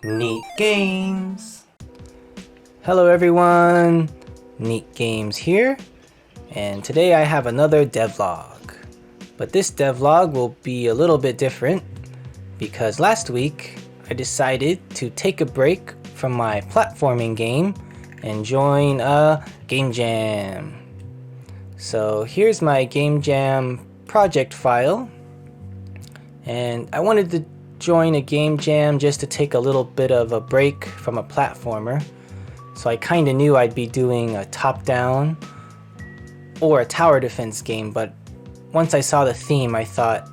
Neat Games. Hello everyone, Neat Games here, and today I have another devlog. But this devlog will be a little bit different because last week I decided to take a break from my platforming game and join a game jam. So here's my game jam project file, and I wanted to join a game jam just to take a little bit of a break from a platformer. So I kinda knew I'd be doing a top-down or a tower defense game, but once I saw the theme I thought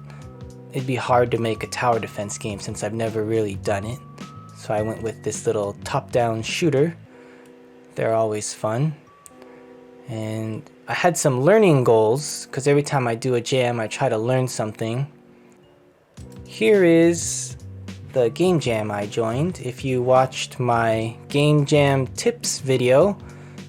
it'd be hard to make a tower defense game since I've never really done it. So I went with this little top-down shooter. They're always fun. And I had some learning goals, because every time I do a jam I try to learn something. Here is the game jam I joined. If you watched my game jam tips video,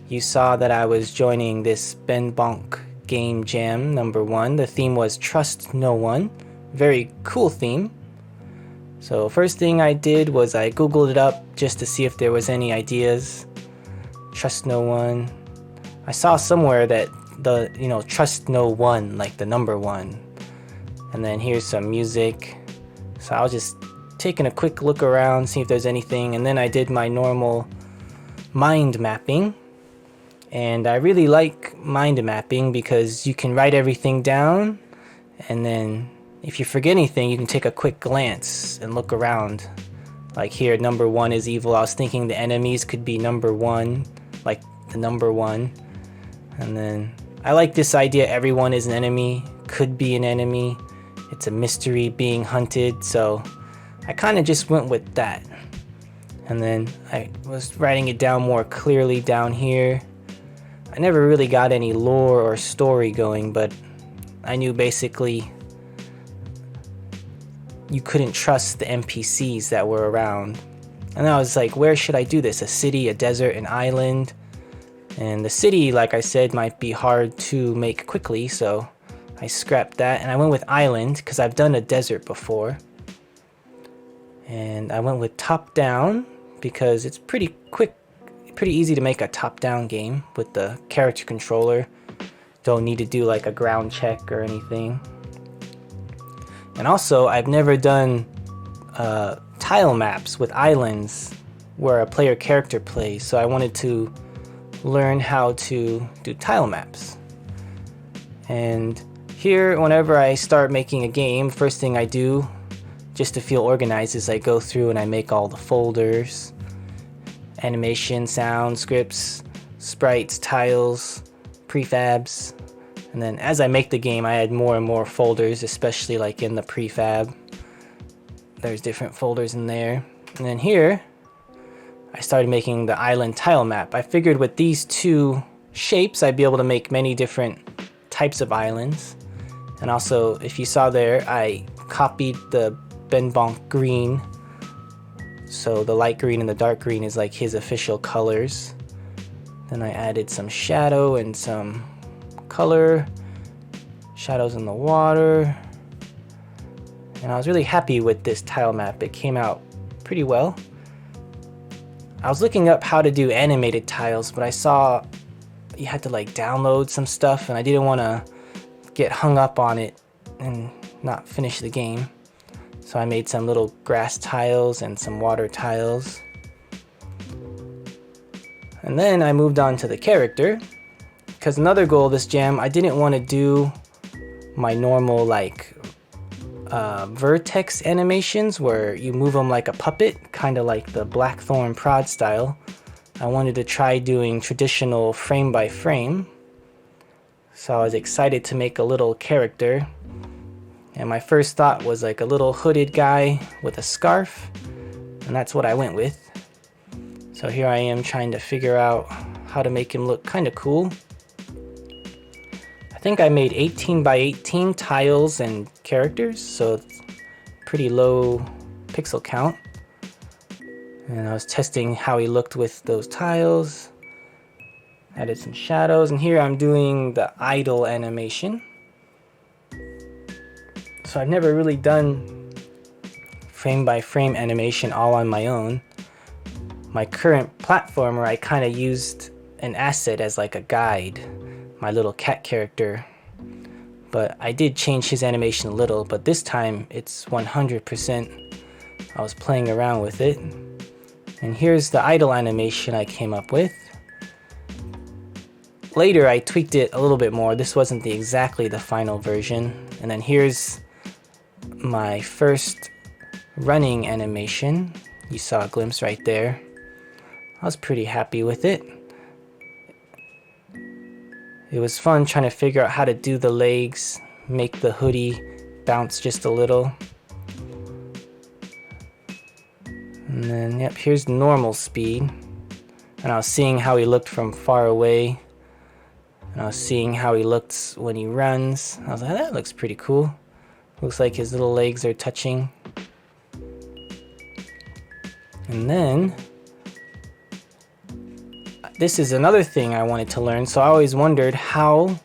you saw that I was joining this BenBonk game jam number 1. The theme was Trust No One. Very cool theme. So first thing I did was I googled it up just to see if there was any ideas. Trust No One. I saw somewhere that the, trust no one, like the number 1. And then here's some music. So I was just taking a quick look around, see if there's anything, and then I did my normal mind mapping. And I really like mind mapping because you can write everything down, and then if you forget anything you can take a quick glance and look around. Like here, number 1 is evil. I was thinking the enemies could be number 1, like the number 1. And then I like this idea, everyone is an enemy, could be an enemy. It's a mystery being hunted, so I kind of just went with that. And then I was writing it down more clearly down here. I never really got any lore or story going, but I knew basically you couldn't trust the NPCs that were around. And I was like, where should I do this? A city, a desert, an island? And the city, like I said, might be hard to make quickly, so I scrapped that and I went with island because I've done a desert before. And I went with top down because it's pretty quick, pretty easy to make a top down game with the character controller. Don't need to do like a ground check or anything. And also I've never done tile maps with islands where a player character plays, so I wanted to learn how to do tile maps. And here, whenever I start making a game, first thing I do, just to feel organized, is I go through and I make all the folders. Animation, sound, scripts, sprites, tiles, prefabs. And then as I make the game, I add more and more folders, especially like in the prefab. There's different folders in there. And then here, I started making the island tile map. I figured with these two shapes, I'd be able to make many different types of islands. And also, if you saw there, I copied the BenBonk green. So the light green and the dark green is like his official colors. Then I added some shadow and some color. Shadows in the water. And I was really happy with this tile map. It came out pretty well. I was looking up how to do animated tiles, but I saw you had to like download some stuff and I didn't want to get hung up on it and not finish the game. So I made some little grass tiles and some water tiles. And then I moved on to the character, because another goal of this jam, I didn't want to do my normal like vertex animations where you move them like a puppet, kind of like the Blackthorn prod style. I wanted to try doing traditional frame by frame. So I was excited to make a little character. And my first thought was like a little hooded guy with a scarf. And that's what I went with. So here I am trying to figure out how to make him look kind of cool. I think I made 18 by 18 tiles and characters, so it's pretty low pixel count. And I was testing how he looked with those tiles. Added some shadows, and here I'm doing the idle animation. So I've never really done frame by frame animation all on my own. My current platformer, I kind of used an asset as like a guide, my little cat character. But I did change his animation a little, but this time it's 100%. I was playing around with it. And here's the idle animation I came up with. Later I tweaked it a little bit more. This wasn't exactly the final version. And then here's my first running animation. You saw a glimpse right there. I was pretty happy with it. It was fun trying to figure out how to do the legs, make the hoodie bounce just a little. And then, yep, here's normal speed. And I was seeing how he looked from far away. And I was seeing how he looks when he runs. I was like, that looks pretty cool. Looks like his little legs are touching. And then, this is another thing I wanted to learn. So I always wondered how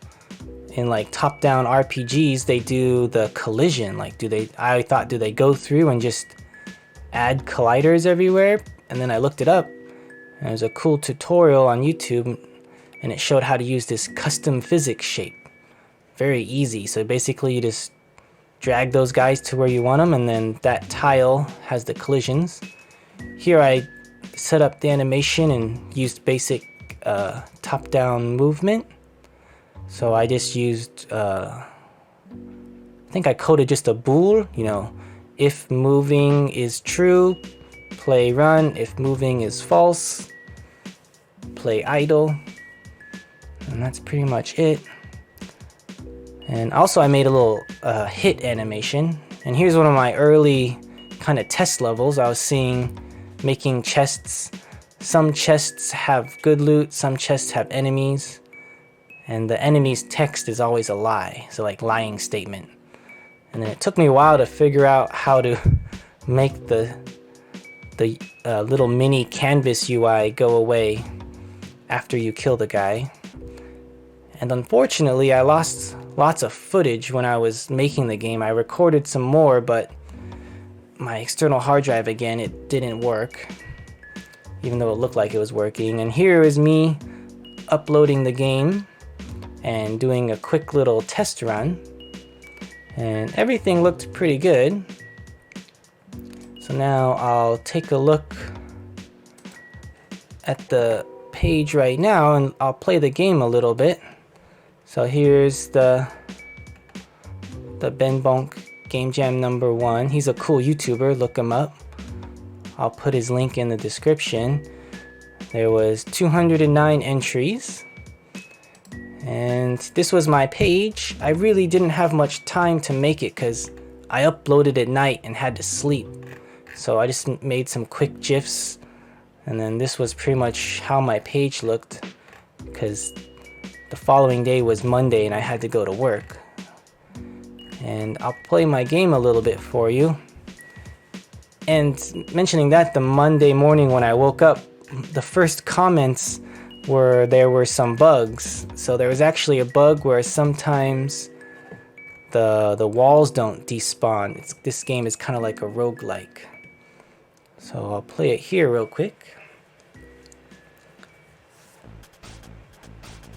in like top-down RPGs they do the collision. Like do they go through and just add colliders everywhere? And then I looked it up and there's a cool tutorial on YouTube and it showed how to use this custom physics shape. Very easy. So basically you just drag those guys to where you want them and then that tile has the collisions. Here I set up the animation and used basic top-down movement. So I just used, I think I coded just a bool, you know, if moving is true, play run. If moving is false, play idle. And that's pretty much it. And also I made a little hit animation. And here's one of my early kind of test levels. I was seeing making chests. Some chests have good loot, some chests have enemies. And the enemy's text is always a lie, so like lying statement. And then it took me a while to figure out how to make the little mini canvas UI go away after you kill the guy. And unfortunately, I lost lots of footage when I was making the game. I recorded some more, but my external hard drive again, it didn't work, even though it looked like it was working. And here is me uploading the game and doing a quick little test run, and everything looked pretty good. So now I'll take a look at the page right now and I'll play the game a little bit. So here's the BenBonk Game Jam #1. He's a cool YouTuber, look him up. I'll put his link in the description. There was 209 entries. And this was my page. I really didn't have much time to make it because I uploaded at night and had to sleep. So I just made some quick GIFs. And then this was pretty much how my page looked because the following day was Monday and I had to go to work. And I'll play my game a little bit for you. And mentioning that, the Monday morning when I woke up, the first comments were there were some bugs. So there was actually a bug where sometimes the walls don't despawn. This game is kind of like a roguelike. So I'll play it here real quick.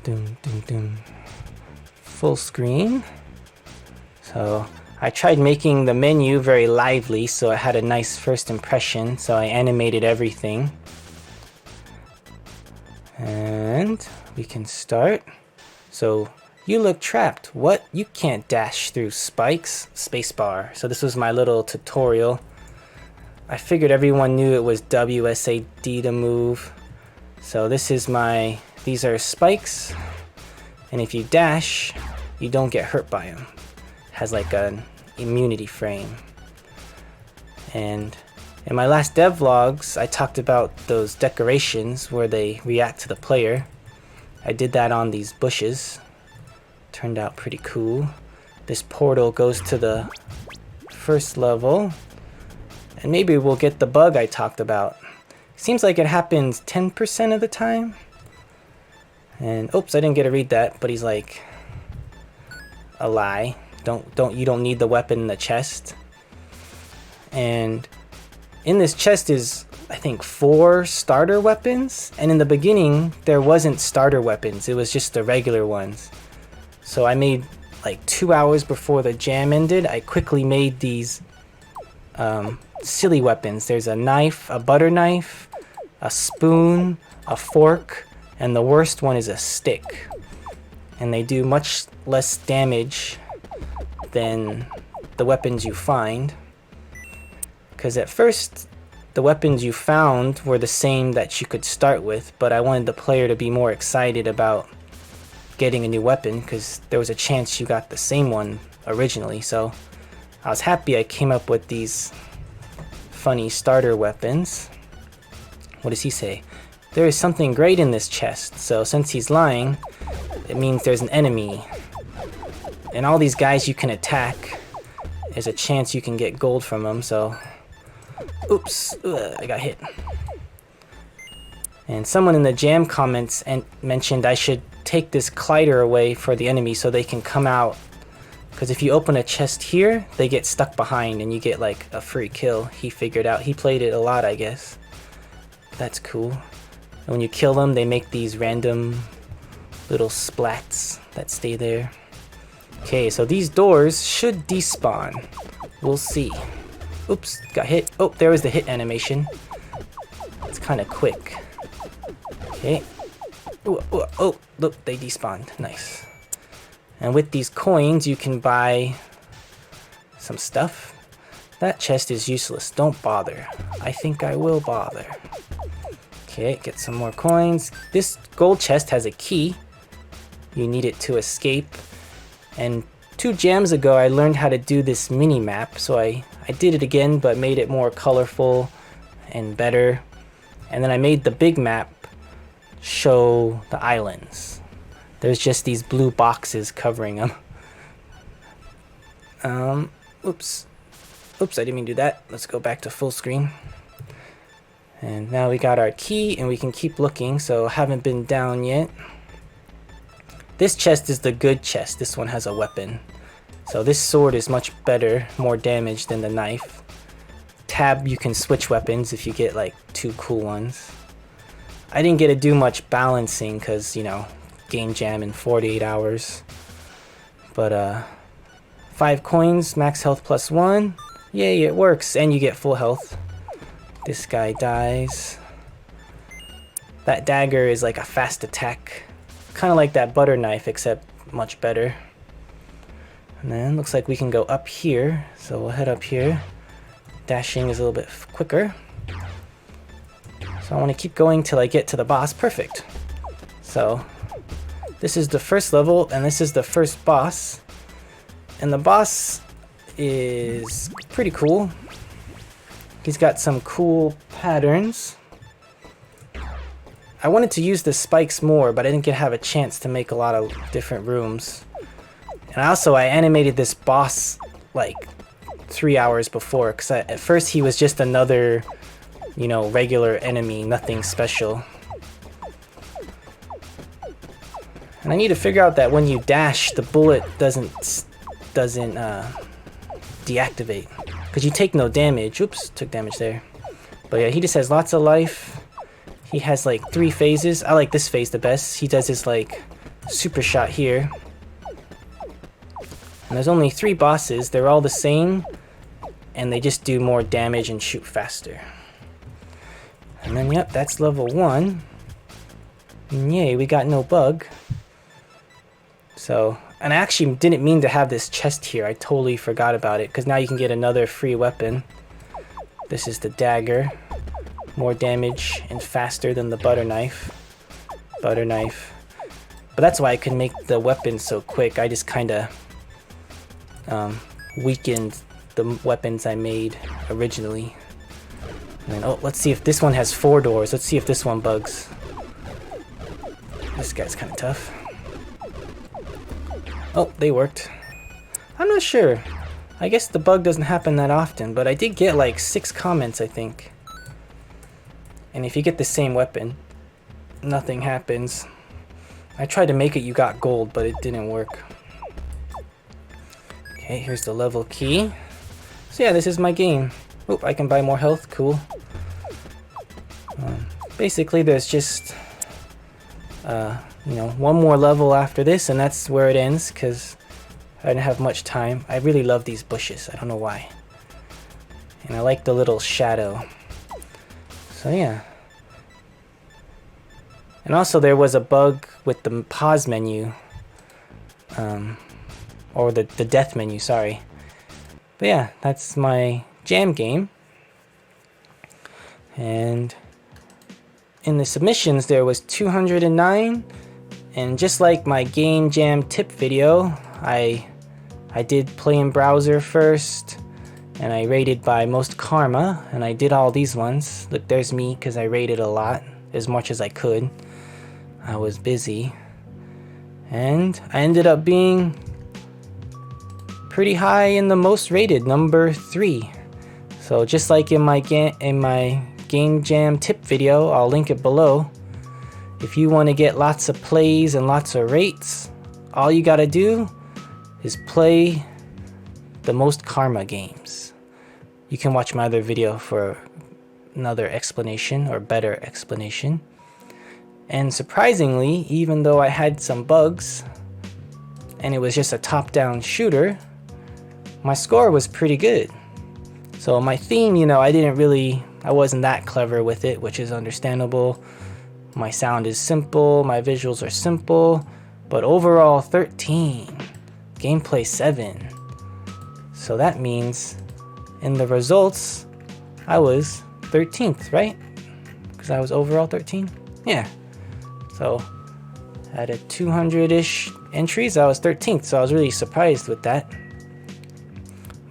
Doom, doom, doom. Full screen. So I tried making the menu very lively so it had a nice first impression. So I animated everything. And we can start. So you look trapped. What? You can't dash through spikes. Spacebar. So this was my little tutorial. I figured everyone knew it was WSAD to move. So this is these are spikes. And if you dash, you don't get hurt by them. It has like an immunity frame. And in my last devlogs, I talked about those decorations where they react to the player. I did that on these bushes. Turned out pretty cool. This portal goes to the first level. And maybe we'll get the bug I talked about. Seems like it happens 10% of the time. And oops, I didn't get to read that, but he's like a lie. You don't need the weapon in the chest. And in this chest is, I think, 4 starter weapons. And in the beginning, there wasn't starter weapons. It was just the regular ones. So I made, like 2 hours before the jam ended, I quickly made these silly weapons. There's a knife, a butter knife, a spoon, a fork, and the worst one is a stick. And they do much less damage than the weapons you find. Because at first, the weapons you found were the same that you could start with, but I wanted the player to be more excited about getting a new weapon, because there was a chance you got the same one originally. So I was happy I came up with these funny starter weapons. What does he say? There is something great in this chest. So since he's lying, it means there's an enemy. And all these guys you can attack, there's a chance you can get gold from them. So oops, I got hit. And someone in the jam comments mentioned I should take this collider away for the enemy so they can come out. Because if you open a chest here, they get stuck behind and you get like a free kill. He figured out. He played it a lot, I guess. That's cool. And when you kill them, they make these random little splats that stay there. Okay, so these doors should despawn. We'll see. Oops, got hit. Oh, there was the hit animation. It's kind of quick. Okay. Ooh, ooh, oh, look, they despawned. Nice. And with these coins, you can buy some stuff. That chest is useless. Don't bother. I think I will bother. Okay, get some more coins. This gold chest has a key. You need it to escape. And 2 jams ago, I learned how to do this mini map. So I did it again, but made it more colorful and better. And then I made the big map show the islands. There's just these blue boxes covering them. Oops, I didn't mean to do that. Let's go back to full screen. And now we got our key and we can keep looking, so haven't been down yet. This chest is the good chest. This one has a weapon. So this sword is much better, more damage than the knife. Tab, you can switch weapons if you get like 2 cool ones. I didn't get to do much balancing because, you know, game jam in 48 hours. But 5 coins, max health plus 1. Yay, it works, and you get full health. This guy dies. That dagger is like a fast attack. Kind of like that butter knife, except much better. And then looks like we can go up here. So we'll head up here. Dashing is a little bit quicker. So I want to keep going till I get to the boss. Perfect. So this is the first level, and this is the first boss. And the boss is pretty cool. He's got some cool patterns. I wanted to use the spikes more, but I didn't have a chance to make a lot of different rooms. And I animated this boss like 3 hours before, because at first he was just another, you know, regular enemy, nothing special. And I need to figure out that when you dash, the bullet doesn't deactivate, because you take no damage. Oops, took damage there. But yeah, he just has lots of life. He has like 3 phases. I like this phase the best. He does his like super shot here. And there's only 3 bosses. They're all the same, and they just do more damage and shoot faster. And then yep, that's level 1. And yay, we got no bug. So, and I actually didn't mean to have this chest here. I totally forgot about it, because now you can get another free weapon. This is the dagger. More damage and faster than the butter knife. Butter knife. But that's why I could make the weapon so quick. I just kind of weakened the weapons I made originally. And then, oh, let's see if this one has 4 doors. Let's see if this one bugs. This guy's kind of tough. Oh, they worked. I'm not sure. I guess the bug doesn't happen that often, but I did get like 6 comments, I think. And if you get the same weapon, nothing happens. I tried to make it you got gold, but it didn't work. Okay, here's the level key. So yeah, this is my game. Oop, I can buy more health, cool. Basically there's just you know, one more level after this and that's where it ends because I didn't have much time. I really love these bushes, I don't know why. And I like the little shadow. So yeah. And also there was a bug with the pause menu. Or the death menu, sorry. But yeah, that's my jam game. And in the submissions there was 209. And just like my game jam tip video, I did play in browser first. And I rated by most karma, and I did all these ones. Look, there's me, because I rated a lot, as much as I could. I was busy. And I ended up being pretty high in the most rated, number 3. So just like in my game jam tip video, I'll link it below. If you want to get lots of plays and lots of rates, all you gotta do is play the most karma games. You can watch my other video for another explanation or better explanation. And surprisingly, even though I had some bugs and it was just a top-down shooter, my score was pretty good. So my theme, you know, I wasn't that clever with it, which is understandable. My sound is simple, my visuals are simple, but overall 13, gameplay 7. So that means in the results, I was 13th, right? Because I was overall 13? Yeah. So out of 200-ish entries, I was 13th, so I was really surprised with that.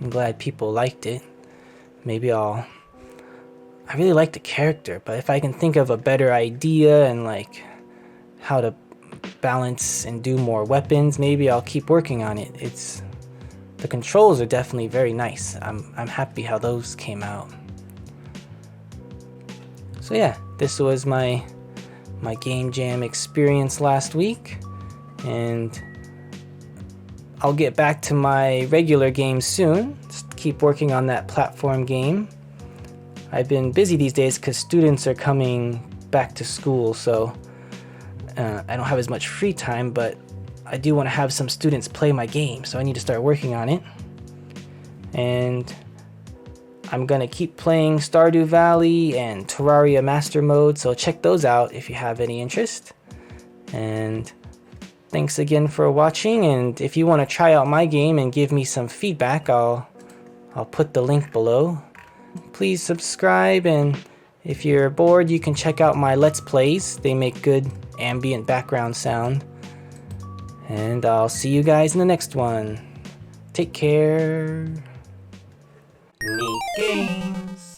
I'm glad people liked it. Maybe I really like the character, but if I can think of a better idea and like how to balance and do more weapons, maybe I'll keep working on it. The controls are definitely very nice. I'm happy how those came out. So yeah, this was my game jam experience last week, and I'll get back to my regular games soon. Just keep working on that platform game. I've been busy these days because students are coming back to school, so I don't have as much free time, but I do want to have some students play my game, so I need to start working on it. And I'm gonna keep playing Stardew Valley and Terraria Master Mode, so check those out if you have any interest. And thanks again for watching, and if you want to try out my game and give me some feedback, I'll put the link below. Please subscribe, and if you're bored, you can check out my Let's Plays. They make good ambient background sound. And I'll see you guys in the next one. Take care. Neat games.